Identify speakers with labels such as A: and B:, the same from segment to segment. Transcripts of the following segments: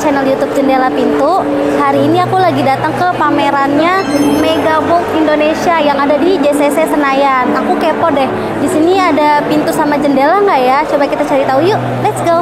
A: channel YouTube Jendela Pintu. Hari ini aku lagi datang ke pamerannya Megabook Indonesia yang ada di JCC Senayan. Aku kepo deh, di sini ada pintu sama jendela nggak ya? Coba kita cari tahu yuk. Let's go.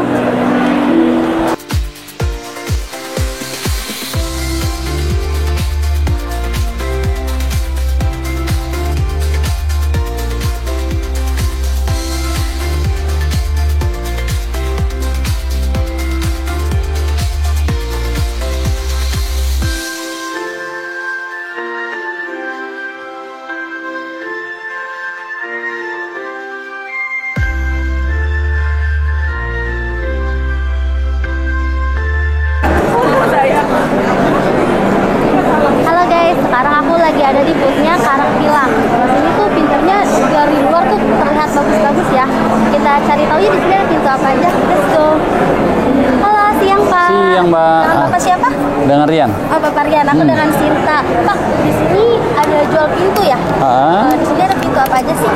A: Ada di boothnya Karang Pilang. Di sini tuh pintunya dari luar tuh terlihat bagus-bagus ya. Kita cari tahu ya di sini ada pintu apa aja. Let's go. Halo, siang Pak.
B: Siang Mbak.
A: Dengan Bapak siapa?
B: Dengan Rian.
A: Oh, Bapak Rian. Aku dengan Sinta. Pak, di sini ada jual pintu ya? Di sini ada pintu apa aja sih?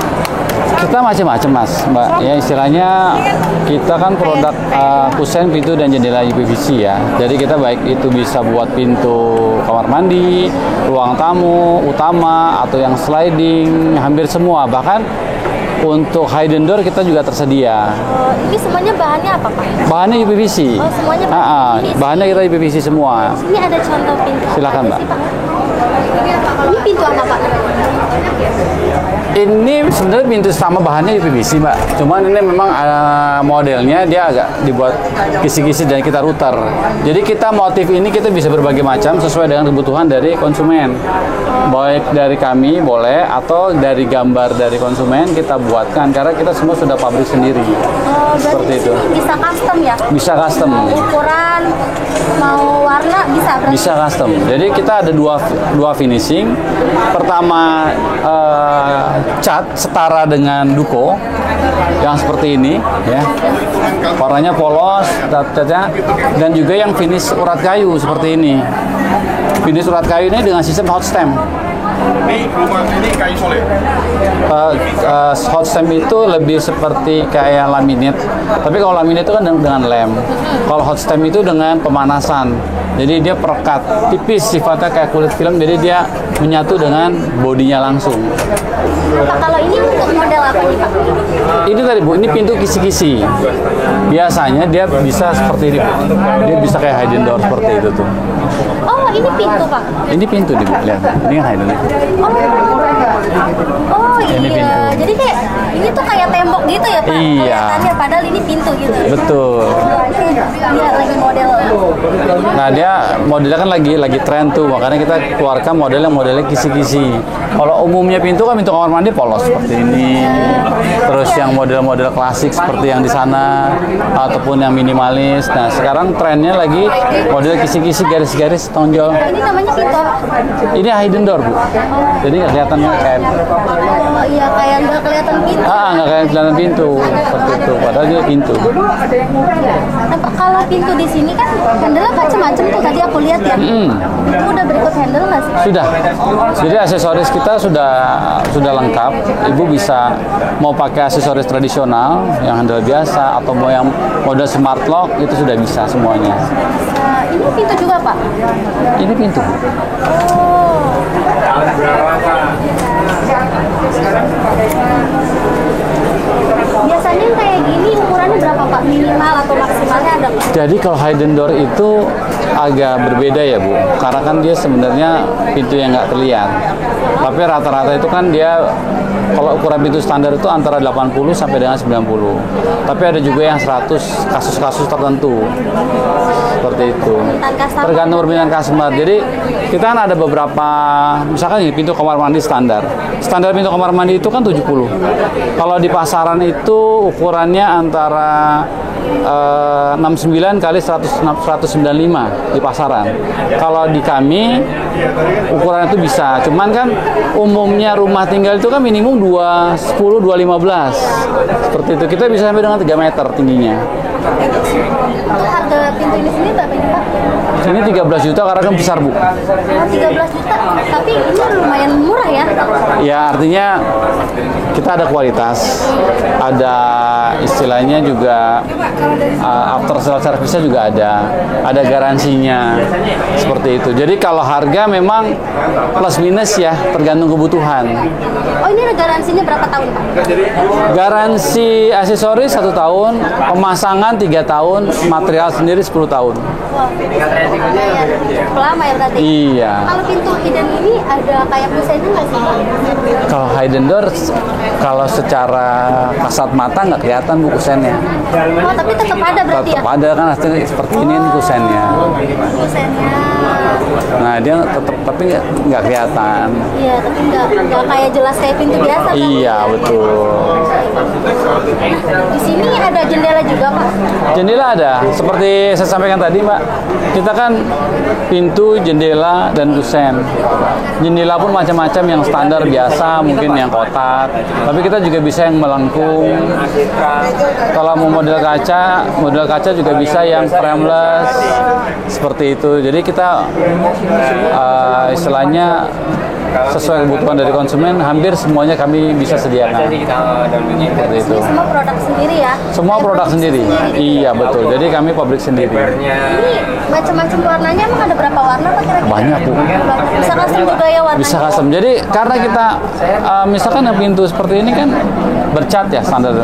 B: Kita macam-macam Mas, Mbak. Ya istilahnya kita kan produk kusen, pintu dan jendela UPVC ya. Jadi kita baik itu bisa buat pintu kamar mandi, ruang tamu, utama atau yang sliding, hampir semua. Bahkan untuk hidden door kita juga tersedia.
A: Ini semuanya bahannya apa Pak?
B: Bahannya UPVC.
A: Oh, semuanya UPVC.
B: Bahannya kita UPVC semua.
A: Di sini ada contoh pintu.
B: Silakan Mbak.
A: Ini pintu apa Pak?
B: Ini sebenarnya pintu sama bahannya UPVC Mbak. Cuman ini memang modelnya dia agak dibuat kisi-kisi dan kita router. Jadi kita motif ini kita bisa berbagai macam sesuai dengan kebutuhan dari konsumen. Baik dari kami boleh atau dari gambar dari konsumen kita buatkan karena kita semua sudah pabrik sendiri. Seperti itu.
A: Bisa custom ya?
B: Bisa custom.
A: Mau ukuran, mau warna bisa berarti?
B: Bisa custom. Jadi kita ada dua finishing. Pertama cat setara dengan duko yang seperti ini ya, warnanya polos catnya, dan juga yang finish urat kayu seperti ini. Finish urat kayu ini dengan sistem hot stamp.
C: Ini kayu solid.
B: Hot stamp itu lebih seperti kayak laminate, tapi kalau laminate itu kan dengan lem. Kalau hot stamp itu dengan pemanasan, jadi dia perekat tipis, sifatnya kayak kulit film, jadi dia menyatu dengan bodinya langsung.
A: Pak, kalau ini untuk model apa nih Pak?
B: Ini tadi Bu, ini pintu kisi-kisi. Biasanya dia bisa seperti ini Bu. Dia bisa kayak hidden door seperti itu tuh.
A: Oh, ini pintu Pak?
B: Ini pintu nih Bu, lihat. Ini kan hidden.
A: Oh
B: ini
A: iya,
B: pintu.
A: Jadi kayak ini tuh kayak tembok gitu ya Pak?
B: Iya.
A: Kelihatannya, padahal ini pintu gitu.
B: Betul.
A: Dia lagi model.
B: Nah dia modelnya kan lagi tren tuh, makanya kita keluarkan modelnya kisi-kisi. Kalau umumnya pintu kan pintu kamar mandi polos seperti ini. Terus yang model-model klasik seperti yang di sana ataupun yang minimalis. Nah sekarang trennya lagi model kisi-kisi garis-garis tonjol.
A: Ini namanya pintu apa?
B: Ini hidden door Bu. Jadi nggak kelihatan kayak.
A: Oh iya, kayak nggak kelihatan pintu.
B: Nggak kayak kelihatan pintu seperti itu. Padahal dia pintu.
A: Nah, Pak, kalau pintu di sini kan handle macam-macam tuh tadi aku lihat ya. Itu udah berikut handle nggak sih?
B: Sudah. Jadi aksesoris kita sudah lengkap. Ibu bisa mau pakai aksesoris tradisional yang handle biasa atau mau yang model smart lock itu sudah bisa semuanya.
A: Ini pintu juga Pak?
B: Ini pintu.
A: Oh. Biasanya yang kayak gini ukurannya berapa Pak? Minimal atau maksimalnya ada Pak?
B: Jadi kalau hidden door itu agak berbeda ya Bu, karena kan dia sebenarnya pintu yang nggak terlihat. Tapi rata-rata itu kan dia, kalau ukuran pintu standar itu antara 80 sampai dengan 90. Tapi ada juga yang 100, kasus-kasus tertentu. Seperti itu. Tergantung permintaan customer. Jadi kita kan ada beberapa, misalkan ini pintu kamar mandi standar. Standar pintu kamar mandi itu kan 70. Kalau di pasaran itu ukurannya antara 69 kali 195 di pasaran. Kalau di kami ukuran itu bisa. Cuman kan umumnya rumah tinggal itu kan minimum 210, 215. Seperti itu. Kita bisa sampai dengan 3 meter tingginya.
A: Untuk harga pintu ini sendiri berapa ini Pak?
B: Ini 13 juta karena kan besar Bu.
A: 13 juta, tapi ini lumayan murah ya?
B: Ya artinya kita ada kualitas, ada istilahnya juga after sales service-nya juga ada garansinya seperti itu. Jadi kalau harga memang plus minus ya tergantung kebutuhan.
A: Oh ini ada garansinya berapa tahun Pak?
B: Garansi aksesoris 1 tahun, pemasangan 3 tahun, material sendiri 10 tahun.
A: Wah, ya, cukup lama ya berarti.
B: Iya.
A: Kalau pintu hidden ini ada kayak kusennya nggak sih Pak?
B: Kalau hidden door, kalau secara kasat mata nggak kelihatan bu kusennya.
A: Oh tapi tetap ada berarti
B: Tetap
A: ya?
B: ada kan hasilnya seperti ini nih kusennya.
A: Kusennya.
B: Nah dia tetap tapi nggak kelihatan.
A: Iya tapi nggak kayak jelas kayak pintu biasa kan?
B: Iya betul.
A: Di sini ada jendela juga Pak?
B: Jendela ada, seperti saya sampaikan tadi Mbak. Kita kan pintu, jendela, dan kusen. Jendela pun macam-macam yang standar biasa, mungkin yang kotak. Tapi kita juga bisa yang melengkung. Kalau mau model kaca juga bisa yang frameless seperti itu. Jadi kita istilahnya sesuai kebutuhan dari konsumen, hampir semuanya kami bisa sediakan. Seperti itu.
A: Ini semua produk sendiri ya?
B: Semua produk sendiri. Iya betul. Jadi kami pabrik sendiri.
A: Ini macam-macam warnanya, emang ada berapa warna Pak kira-kira?
B: Banyak bu.
A: Bisa custom juga ya warnanya?
B: Bisa custom. Jadi karena kita misalkan yang pintu seperti ini kan bercat ya standar.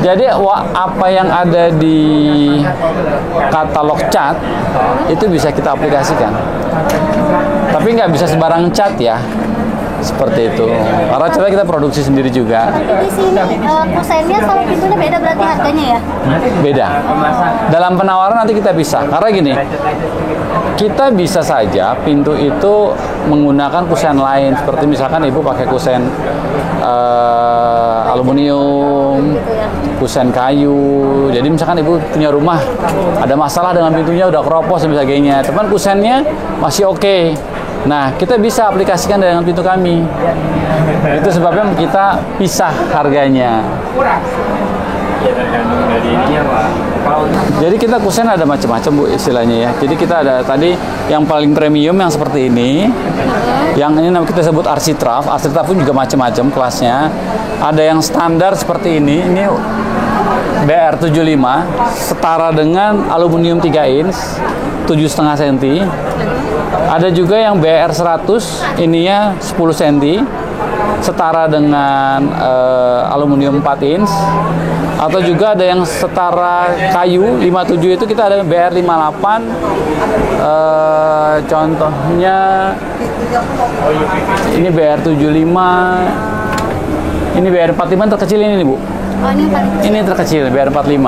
B: Jadi apa yang ada di katalog cat itu bisa kita aplikasikan. Tapi nggak bisa sembarang cat ya. Seperti itu. Karena coba kita produksi sendiri juga.
A: Di sini kusennya sama pintunya beda berarti harganya ya?
B: Beda. Dalam penawaran nanti kita bisa. Karena gini, kita bisa saja pintu itu menggunakan kusen lain. Seperti misalkan ibu pakai kusen aluminium, kusen kayu. Jadi misalkan ibu punya rumah, ada masalah dengan pintunya, udah keropos dan sebagainya. Teman kusennya masih oke. Nah, kita bisa aplikasikan dengan pintu kami. Itu sebabnya kita pisah harganya. Jadi kita kusen ada macam-macam bu istilahnya ya. Jadi kita ada tadi yang paling premium yang seperti ini. Yang ini kita sebut Architraf. Architraf pun juga macam-macam kelasnya. Ada yang standar seperti ini. Ini BR75 setara dengan aluminium 3 inch 7,5 cm. Ada juga yang BR100 ininya 10 cm setara dengan aluminium 4 inch. Atau juga ada yang setara kayu 57 itu kita ada BR58 contohnya ini BR75 ini BR45 terkecil ini nih bu.
A: Oh ini yang paling kecil.
B: Ini terkecil BR45.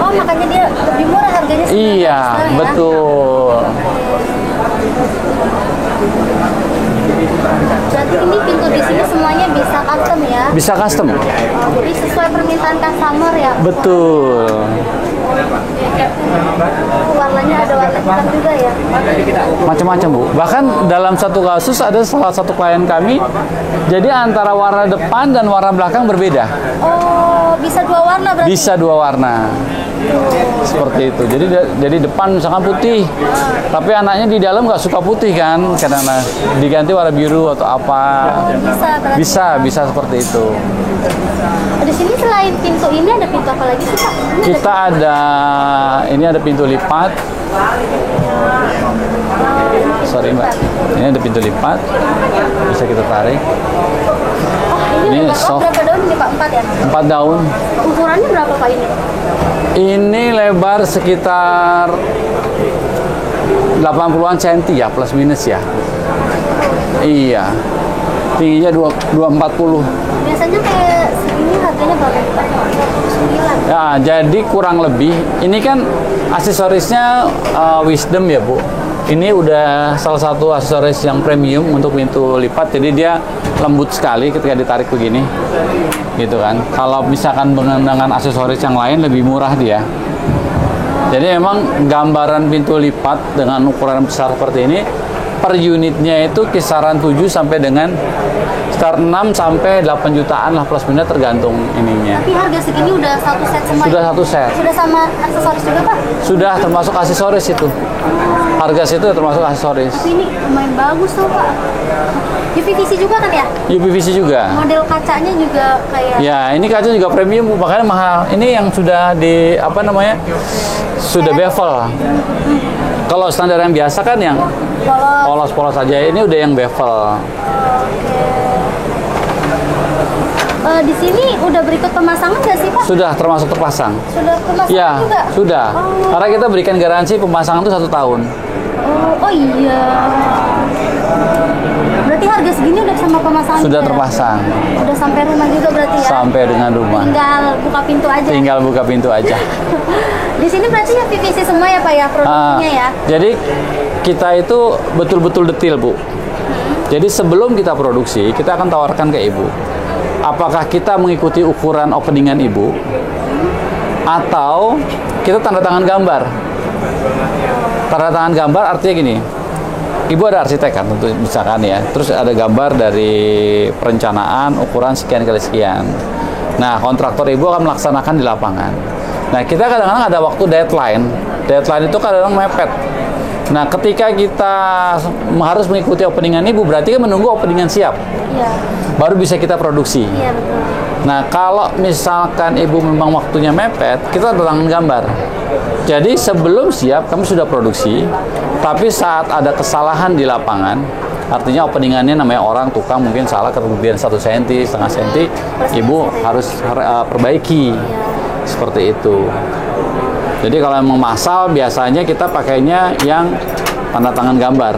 A: Oh makanya dia lebih murah harganya.
B: Iya betul.
A: Berarti ini pintu di sini semuanya bisa custom ya?
B: Bisa custom.
A: Jadi sesuai permintaan customer ya?
B: Betul.
A: Warnanya ada warna hitam juga ya?
B: Macam-macam bu. Bahkan dalam satu kasus ada salah satu klien kami, jadi antara warna depan dan warna belakang berbeda.
A: Oh bisa dua warna berarti?
B: Bisa dua warna. Seperti itu. Jadi depan misalkan putih, tapi anaknya di dalam nggak suka putih kan, karena diganti warna biru atau apa.
A: Bisa berarti?
B: Bisa seperti itu.
A: Di sini selain pintu ini ada pintu apa lagi sih Pak?
B: Kita ini ada pintu lipat. Sorry mbak, ini ada pintu lipat, bisa kita tarik.
A: Oh ini lebar
B: soft.
A: Berapa daun ini Pak? 4 ya?
B: 4 daun.
A: Ukurannya berapa Pak ini?
B: Ini lebar sekitar 80-an cm ya, plus minus ya. Iya. Tingginya 240.
A: Biasanya kayak segini harganya berapa Pak? 29.
B: Ya, jadi kurang lebih ini kan aksesorisnya Wisdom ya, Bu. Ini udah salah satu aksesoris yang premium untuk pintu lipat, jadi dia lembut sekali ketika ditarik begini. Gitu kan. Kalau misalkan dengan aksesoris yang lain lebih murah dia. Jadi memang gambaran pintu lipat dengan ukuran besar seperti ini per unitnya itu kisaran 7 sampai dengan sekitar 6 sampai 8 jutaan lah plus minus tergantung ininya.
A: Tapi harga segini udah satu set semua?
B: Sudah satu set.
A: Sudah sama aksesoris juga Pak?
B: Sudah termasuk aksesoris itu. Harga situ termasuk aksesoris.
A: Tapi ini lumayan bagus tuh Pak. UPVC juga kan ya?
B: UPVC juga.
A: Model kacanya juga kayak.
B: Ya, ini kaca juga premium, Bu, makanya mahal. Ini yang sudah di apa namanya? Sudah bevel. Kalau standar yang biasa kan yang polos-polos aja, ini udah yang bevel.
A: Di sini udah berikut pemasangan nggak sih Pak?
B: Sudah termasuk terpasang.
A: Sudah pemasangan
B: Ya,
A: juga?
B: sudah. Karena kita berikan garansi pemasangan itu 1 tahun.
A: Oh iya. Berarti harga segini udah sama pemasangan
B: Sudah
A: juga ya?
B: terpasang.
A: Udah sampai rumah juga berarti ya?
B: Sampai dengan rumah.
A: Tinggal buka pintu aja.
B: Tinggal buka pintu aja.
A: Di sini berarti ya PVC semua ya Pak ya produksinya ya?
B: Jadi kita itu betul-betul detail, Bu. Jadi sebelum kita produksi, kita akan tawarkan ke Ibu. Apakah kita mengikuti ukuran openingan Ibu atau kita tanda tangan gambar. Tanda tangan gambar artinya gini. Ibu ada arsitek kan tentu misalkan ya. Terus ada gambar dari perencanaan ukuran sekian kali sekian. Nah, kontraktor Ibu akan melaksanakan di lapangan. Nah, kita kadang-kadang ada waktu deadline. Deadline itu kadang-kadang mepet. Nah, ketika kita harus mengikuti openingan Ibu, berarti kan menunggu openingan siap.
A: Iya.
B: Baru bisa kita produksi.
A: Iya betul.
B: Nah, kalau misalkan Ibu memang waktunya mepet, kita tanda tangan gambar. Jadi sebelum siap, kami sudah produksi. Tapi saat ada kesalahan di lapangan, artinya openingannya namanya orang tukang mungkin salah kemudian 1 cm, setengah cm, Ibu harus perbaiki. Seperti itu. Jadi kalau memang massal biasanya kita pakainya yang tanda tangan gambar.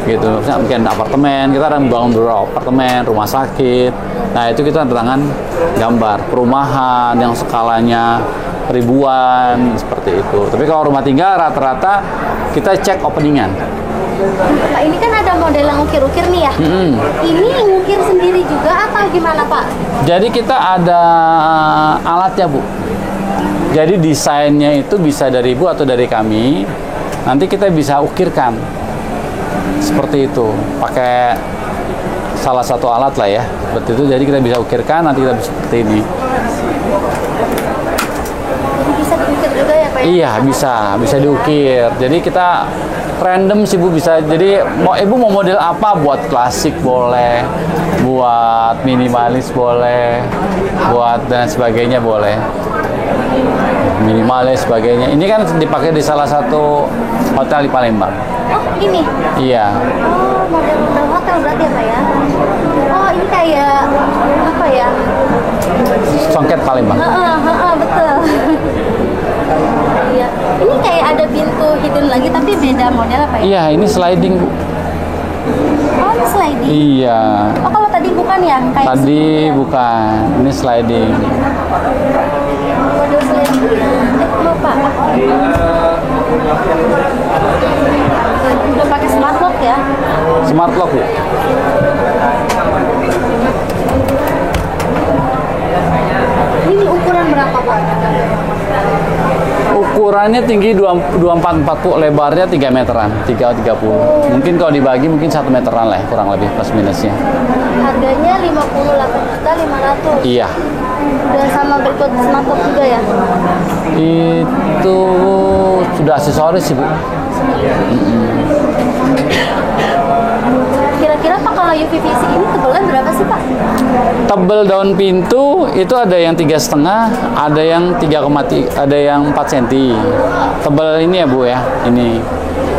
B: Gitu. Misalnya mungkin apartemen, kita ada membangun beberapa apartemen, rumah sakit. Nah, itu kita tanda tangan gambar. Perumahan yang skalanya ribuan seperti itu. Tapi kalau rumah tinggal rata-rata kita cek openingan.
A: Pak, ini kan ada model yang ukir-ukir nih ya. Ini ngukir sendiri juga atau gimana Pak?
B: Jadi kita ada alatnya, Bu. Jadi desainnya itu bisa dari Ibu atau dari kami. Nanti kita bisa ukirkan. Seperti itu. Pakai salah satu alat lah ya. Seperti itu. Jadi kita bisa ukirkan, nanti kita bisa seperti ini.
A: Jadi bisa diukir juga ya Pak?
B: Iya, bisa diukir. Jadi kita random sih Bu, bisa. Jadi Ibu mau model apa, buat klasik boleh, buat minimalis boleh, buat dan sebagainya boleh. Minimalis sebagainya. Ini kan dipakai di salah satu hotel di Palembang.
A: Oh, ini?
B: Iya.
A: Oh, model-model hotel berarti ya Pak ya? Oh, ini kayak apa ya?
B: Songket Palembang.
A: Betul. Iya. Ini kayak ada pintu hidden lagi tapi beda model apa ya?
B: Iya, ini sliding, Bu.
A: Oh, ini sliding.
B: Iya.
A: Oh, kalau tadi bukan ya? Kayak
B: Tadi bukan. Ini sliding.
A: model sliding. Pak. Udah pakai smart lock ya?
B: Smart lock, Bu.
A: Ini ukuran berapa Pak?
B: Ukurannya tinggi 2440, lebarnya 3 meteran, 330. Mungkin kalau dibagi mungkin 1 meteran lah, kurang lebih plus minusnya.
A: Harganya 58.500.
B: Iya.
A: Dan sama berikut smart lock juga ya?
B: Itu sudah aksesoris sih, Bu.
A: Kira-kira Pak kalau UPVC ini tebalnya berapa sih Pak?
B: Tebel daun pintu itu ada yang 3,5, ada yang 3,3, ada yang 4 cm. Tebel ini ya Bu ya, ini.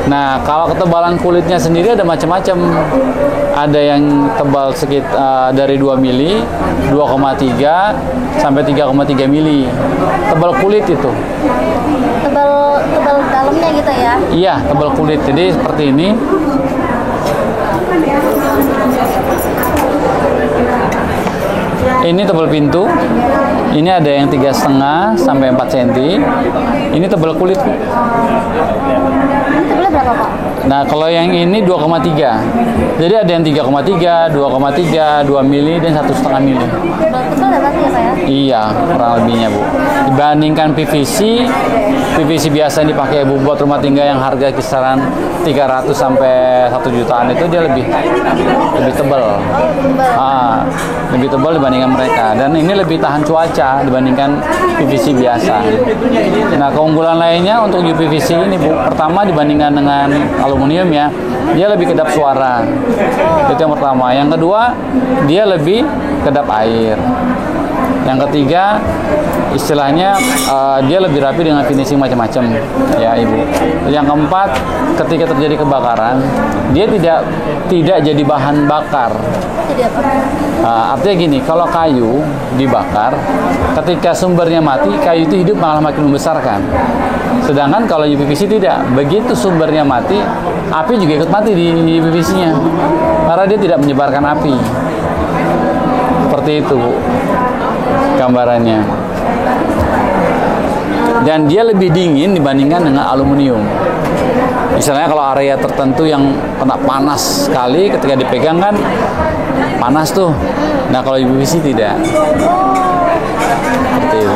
B: Nah, kalau ketebalan kulitnya sendiri ada macam-macam. Ada yang tebal sekitar dari 2 mili, 2,3 sampai 3,3 mili. Tebal kulit itu.
A: Tebal dalamnya gitu ya?
B: Iya, tebal kulit. Jadi seperti ini. Ini tebal pintu. Ini ada yang 3,5 sampai 4 cm. Ini tebal kulit.
A: Ini tebalnya berapa Pak?
B: Nah, kalau yang ini 2,3. Jadi ada yang 3,3, 2,3, 2 mili dan 1,5 mili.
A: Tebal berarti ya Pak ya?
B: Iya, kurang lebihnya Bu. Dibandingkan PVC biasa yang dipakai Ibu buat rumah tangga yang harga kisaran 300 sampai 1 jutaan itu dia lebih tebal. Lebih tebal dibandingkan mereka. Dan ini lebih tahan cuaca dibandingkan PVC biasa. Nah, keunggulan lainnya untuk UPVC ini Bu, pertama dibandingkan dengan aluminium ya, dia lebih kedap suara. Itu yang pertama. Yang kedua, dia lebih kedap air. Yang ketiga, istilahnya dia lebih rapi dengan finishing macam-macam, ya Ibu. Yang keempat, ketika terjadi kebakaran, dia tidak jadi bahan bakar. Artinya gini, kalau kayu dibakar, ketika sumbernya mati, kayu itu hidup malah makin membesarkan. Sedangkan kalau UPVC tidak, begitu sumbernya mati, api juga ikut mati di UPVC-nya, karena dia tidak menyebarkan api. Seperti itu, Bu, gambarannya. Dan dia lebih dingin dibandingkan dengan aluminium. Misalnya kalau area tertentu yang kena panas sekali, ketika dipegang kan panas tuh. Nah kalau UPVC tidak. Seperti itu.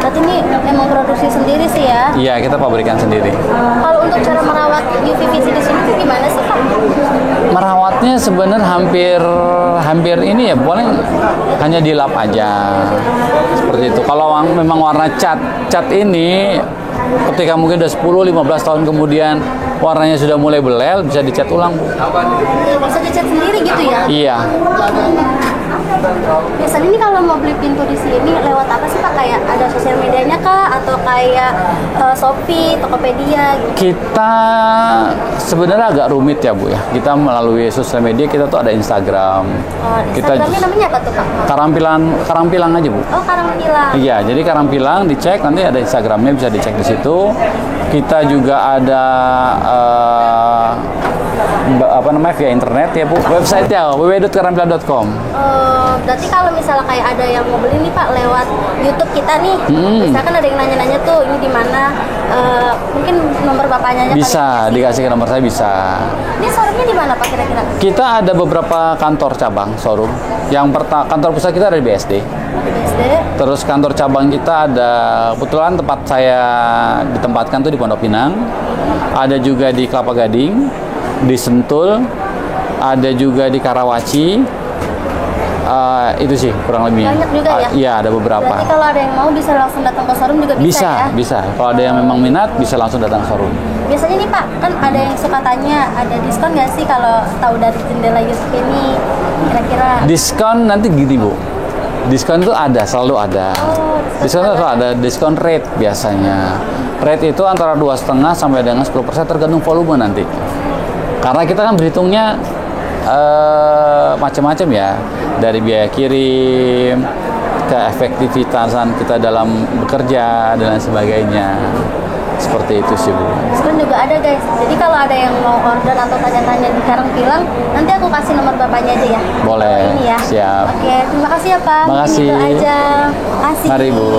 A: Berarti ini emang produksi sendiri sih ya?
B: Iya, kita pabrikan sendiri.
A: Kalau untuk cara merawat UPVC di sini tuh gimana sih Pak?
B: Merawatnya sebenarnya hampir ini ya, boleh hanya dilap aja. Seperti itu. Kalau memang warna cat ini ketika mungkin udah 10-15 tahun kemudian warnanya sudah mulai belel, bisa dicat ulang, Bu.
A: Bisa dicat sendiri gitu ya?
B: Iya.
A: Biasanya ini kalau mau beli pintu di sini lewat apa sih Pak? Kayak ada sosial medianya kah? Atau kayak Shopee, Tokopedia gitu?
B: Kita sebenarnya agak rumit ya, Bu ya. Kita melalui sosial media, kita tuh ada Instagram.
A: Oh, Instagramnya namanya apa tuh Pak?
B: Karangpilang aja, Bu.
A: Oh, Karangpilang.
B: Iya, jadi Karangpilang dicek, nanti ada Instagramnya, bisa dicek di situ. Kita juga ada via internet ya, Bu. Website-nya www.karangpilang.com.
A: Berarti kalau misalnya kayak ada yang mau beli nih Pak lewat YouTube kita nih, misalkan ada yang nanya-nanya tuh ini di mana, mungkin nomor bapaknya aja
B: Bisa dikasih ke nomor saya, bisa.
A: Ini showroomnya di mana Pak kira-kira?
B: Kita ada beberapa kantor cabang showroom. Yang kantor pusat kita ada di BSD.
A: BSD.
B: Terus kantor cabang kita ada, kebetulan tempat saya ditempatkan tuh di Pondok Pinang. Ada juga di Kelapa Gading, di Sentul, ada juga di Karawaci. Itu sih kurang lebih.
A: Banyak juga ya?
B: Iya, ada beberapa.
A: Berarti kalau ada yang mau bisa langsung datang ke showroom juga bisa ya?
B: Bisa. Kalau ada yang memang minat, bisa langsung datang ke showroom.
A: Biasanya nih Pak, kan ada yang suka tanya, ada diskon nggak sih kalau tahu dari jendela YouTube ini? Kira-kira?
B: Diskon nanti gini, Bu. Diskon itu selalu ada. Diskon itu selalu ada, diskon rate biasanya. Rate itu antara 2,5 sampai dengan 10% tergantung volume nanti. Karena kita kan berhitungnya macam-macam ya, dari biaya kirim ke efektivitasan kita dalam bekerja dan lain sebagainya. Seperti itu sih, Bu.
A: Diskon juga ada guys. Jadi kalau ada yang mau order atau tanya-tanya di Karangpilang, nanti aku kasih nomor bapaknya aja ya.
B: Boleh.
A: Ini ya.
B: Siap.
A: Oke, terima kasih ya Pak.
B: Makasih.
A: Mungkin itu aja. Makasih.
B: Mari, Bu.